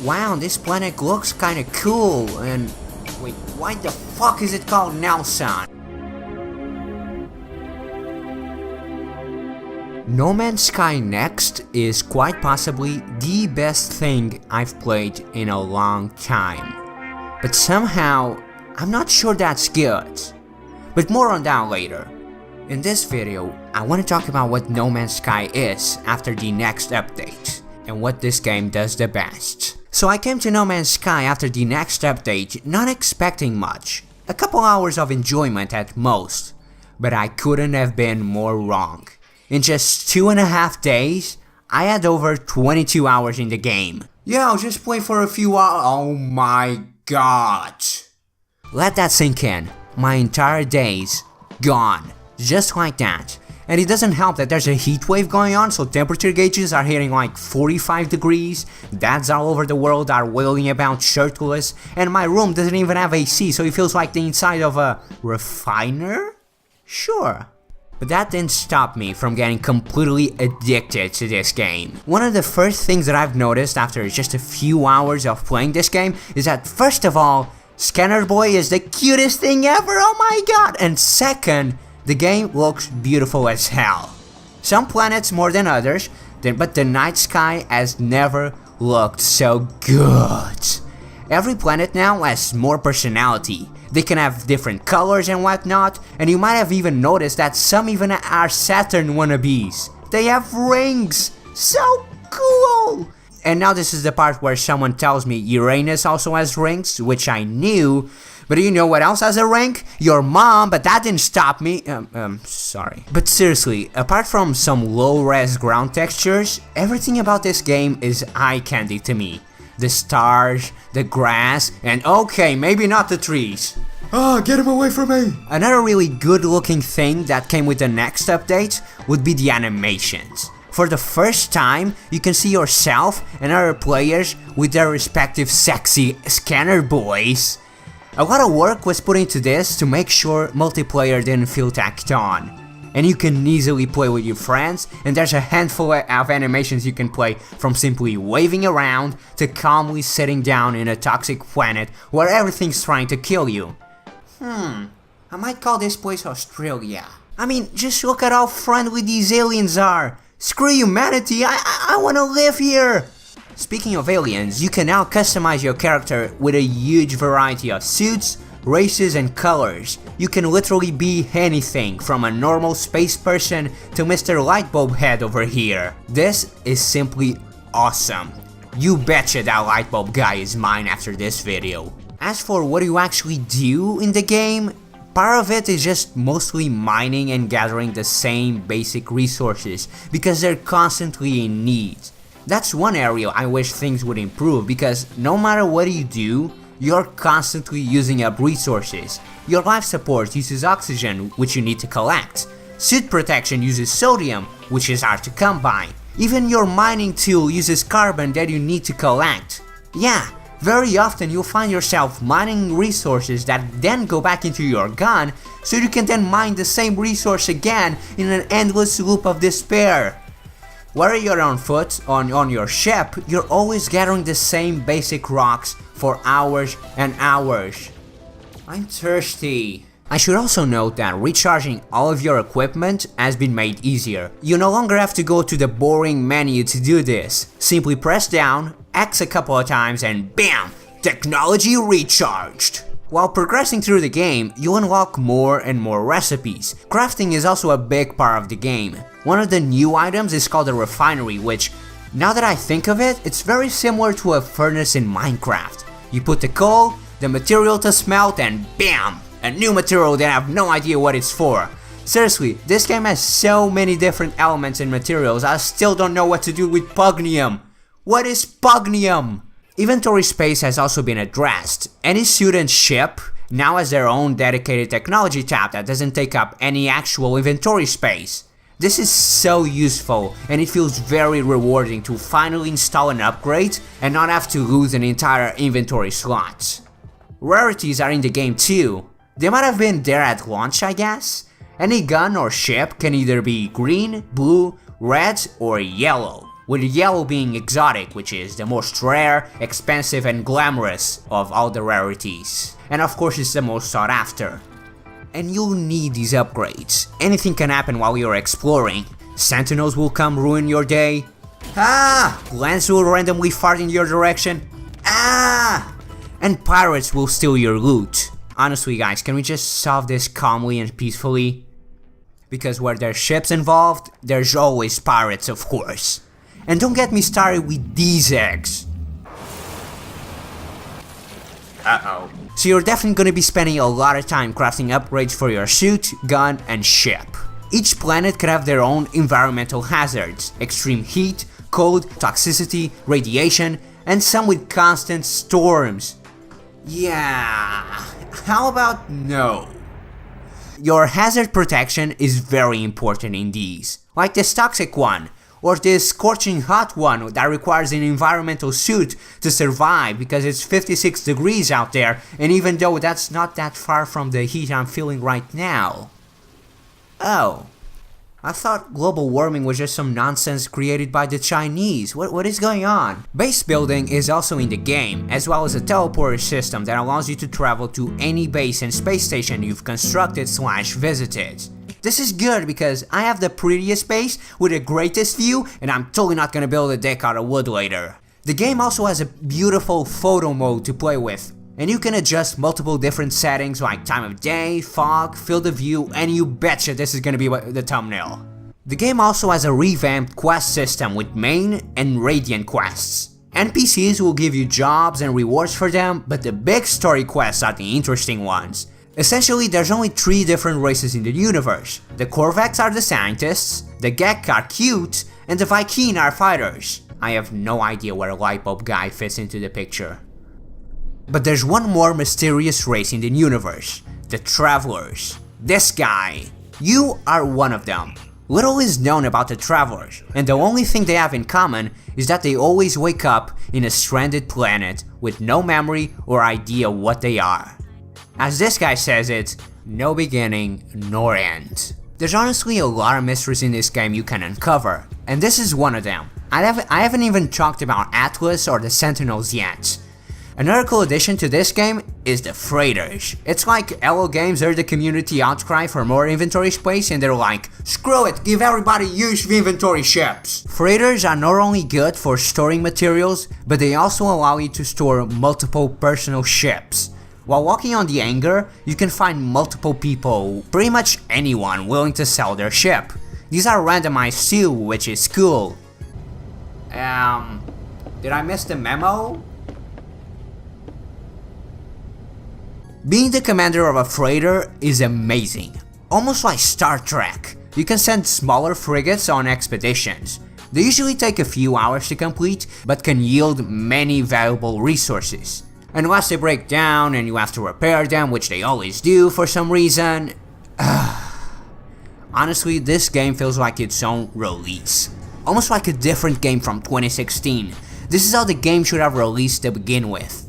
Wow, this planet looks kinda cool, and wait, why the fuck is it called Nelson? No Man's Sky Next is quite possibly the best thing I've played in a long time. But somehow, I'm not sure that's good. But more on that later. In this video, I want to talk about what No Man's Sky is after the next update, and what this game does the best. So I came to No Man's Sky after the next update not expecting much, a couple hours of enjoyment at most, but I couldn't have been more wrong. In just 2.5 days, I had over 22 hours in the game. Yeah, I'll just play for a few hours. Oh my god. Let that sink in. My entire days gone. Just like that. And it doesn't help that there's a heat wave going on, so temperature gauges are hitting like 45 degrees, dads all over the world are wailing about shirtless, and my room doesn't even have AC, so it feels like the inside of a refiner? Sure. But that didn't stop me from getting completely addicted to this game. One of the first things that I've noticed after just a few hours of playing this game is that first of all, Scanner Boy is the cutest thing ever, oh my god! And second, the game looks beautiful as hell. Some planets more than others, but the night sky has never looked so good. Every planet now has more personality. They can have different colors and whatnot, and you might have even noticed that some even are Saturn wannabes. They have rings! So cool! And now this is the part where someone tells me Uranus also has rings, which I knew, but do you know what else has a ring? Your mom, but that didn't stop me. Sorry. But seriously, apart from some low-res ground textures, everything about this game is eye candy to me. The stars, the grass, and okay, maybe not the trees. Ah, get him away from me! Another really good looking thing that came with the next update would be the animations. For the first time, you can see yourself and other players with their respective sexy scanner boys. A lot of work was put into this to make sure multiplayer didn't feel tacked on. And you can easily play with your friends, and there's a handful of animations you can play, from simply waving around to calmly sitting down in a toxic planet where everything's trying to kill you. I might call this place Australia. I mean, just look at how friendly these aliens are. Screw humanity, I wanna live here. Speaking of aliens, you can now customize your character with a huge variety of suits, races and colors. You can literally be anything from a normal space person to Mr. Lightbulb Head over here. This is simply awesome. You betcha that Lightbulb guy is mine after this video. As for what you actually do in the game, part of it is just mostly mining and gathering the same basic resources because they're constantly in need. That's one area I wish things would improve, because no matter what you do, you're constantly using up resources. Your life support uses oxygen, which you need to collect. Suit protection uses sodium, which is hard to come by. Even your mining tool uses carbon that you need to collect. Yeah, very often you'll find yourself mining resources that then go back into your gun, so you can then mine the same resource again in an endless loop of despair. Whether you're on foot or on your ship, you're always gathering the same basic rocks for hours and hours. I'm thirsty. I should also note that recharging all of your equipment has been made easier. You no longer have to go to the boring menu to do this. Simply press down, X a couple of times, and BAM! Technology recharged! While progressing through the game, you unlock more and more recipes. Crafting is also a big part of the game. One of the new items is called a refinery, which, now that I think of it, it's very similar to a furnace in Minecraft. You put the coal, the material to smelt, and BAM! A new material that I have no idea what it's for. Seriously, this game has so many different elements and materials, I still don't know what to do with pugnium. What is pugnium? Inventory space has also been addressed. Any suit and ship now has their own dedicated technology tab that doesn't take up any actual inventory space. This is so useful, and it feels very rewarding to finally install an upgrade and not have to lose an entire inventory slot. Rarities are in the game too. They might have been there at launch, I guess. Any gun or ship can either be green, blue, red or yellow. with the yellow being exotic, which is the most rare, expensive and glamorous of all the rarities. And of course it's the most sought after. And you'll need these upgrades. Anything can happen while you're exploring. Sentinels will come ruin your day. Plants will randomly fart in your direction. And pirates will steal your loot. Honestly guys, can we just solve this calmly and peacefully? Because where there's ships involved, there's always pirates, of course. And don't get me started with these eggs. So you're definitely gonna be spending a lot of time crafting upgrades for your suit, gun, and ship. Each planet could have their own environmental hazards, extreme heat, cold, toxicity, radiation, and some with constant storms. Yeah, how about no? Your hazard protection is very important in these, like this toxic one, or this scorching hot one that requires an environmental suit to survive because it's 56 degrees out there, and even though that's not that far from the heat I'm feeling right now. Oh, I thought global warming was just some nonsense created by the Chinese. What is going on? Base building is also in the game, as well as a teleporter system that allows you to travel to any base and space station you've constructed/visited. This is good because I have the prettiest base with the greatest view, and I'm totally not gonna build a deck out of wood later. The game also has a beautiful photo mode to play with, and you can adjust multiple different settings like time of day, fog, field of view, and you betcha this is gonna be the thumbnail. The game also has a revamped quest system with main and radiant quests. NPCs will give you jobs and rewards for them, but the big story quests are the interesting ones. Essentially, there's only 3 different races in the universe. The Korvax are the scientists, the Gek are cute, and the Vy'keen are fighters. I have no idea where Lightbulb Guy fits into the picture. But there's one more mysterious race in the universe, the Travelers. This guy. You are one of them. Little is known about the Travelers, and the only thing they have in common is that they always wake up in a stranded planet with no memory or idea what they are. As this guy says it, no beginning nor end. There's honestly a lot of mysteries in this game you can uncover, and this is one of them. I haven't even talked about Atlas or the Sentinels yet. Another cool addition to this game is the freighters. It's like LO Games heard the community outcry for more inventory space and they're like, screw it, give everybody huge inventory ships. Freighters are not only good for storing materials, but they also allow you to store multiple personal ships. While walking on the hangar, you can find multiple people, pretty much anyone willing to sell their ship. These are randomized too, which is cool. Did I miss the memo? Being the commander of a freighter is amazing. Almost like Star Trek. You can send smaller frigates on expeditions. They usually take a few hours to complete, but can yield many valuable resources. Unless they break down and you have to repair them, which they always do for some reason. Honestly, this game feels like its own release. Almost like a different game from 2016. This is how the game should have released to begin with.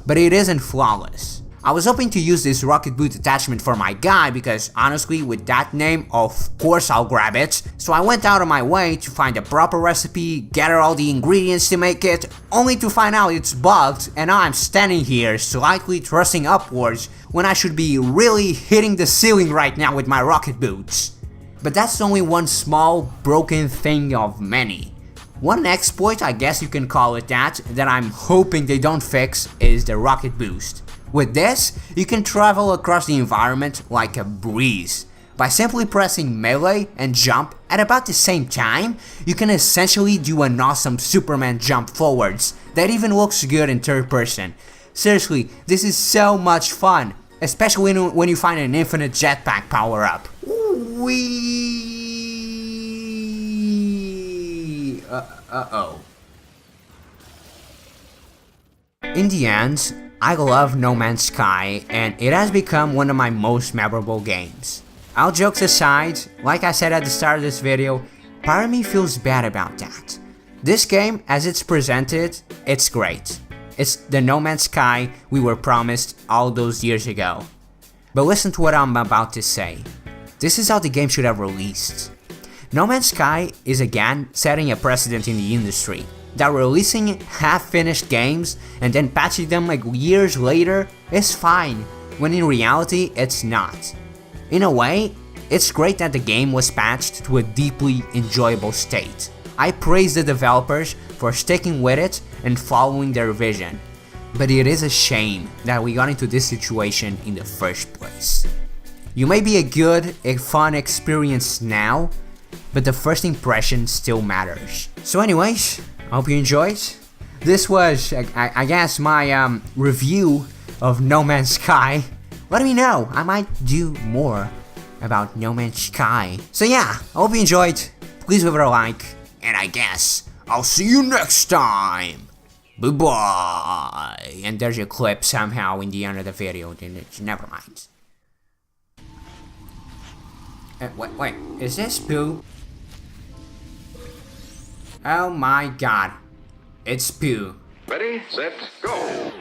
But it isn't flawless. I was hoping to use this rocket boot attachment for my guy because honestly with that name of course I'll grab it, so I went out of my way to find a proper recipe, gather all the ingredients to make it, only to find out it's bugged and now I'm standing here slightly thrusting upwards when I should be really hitting the ceiling right now with my rocket boots. But that's only one small broken thing of many. One exploit, I guess you can call it that I'm hoping they don't fix is the rocket boost. With this, you can travel across the environment like a breeze. By simply pressing melee and jump at about the same time, you can essentially do an awesome Superman jump forwards that even looks good in third person. Seriously, this is so much fun, especially when you find an infinite jetpack power up. Uh-oh. In the end, I love No Man's Sky and it has become one of my most memorable games. All jokes aside, like I said at the start of this video, part of me feels bad about that. This game, as it's presented, it's great. It's the No Man's Sky we were promised all those years ago. But listen to what I'm about to say. This is how the game should have released. No Man's Sky is again setting a precedent in the industry, that releasing half-finished games and then patching them like years later is fine, when in reality it's not. In a way, it's great that the game was patched to a deeply enjoyable state. I praise the developers for sticking with it and following their vision, but it is a shame that we got into this situation in the first place. You may be a good, fun experience now, but the first impression still matters. So anyways, I hope you enjoyed. This was, I guess, my review of No Man's Sky. Let me know, I might do more about No Man's Sky. So yeah, I hope you enjoyed. Please leave it a like, and I guess I'll see you next time. Bye-bye. And there's a clip somehow in the end of the video, never mind. Wait, is this poo? Oh my god, it's poo. Ready, set, go!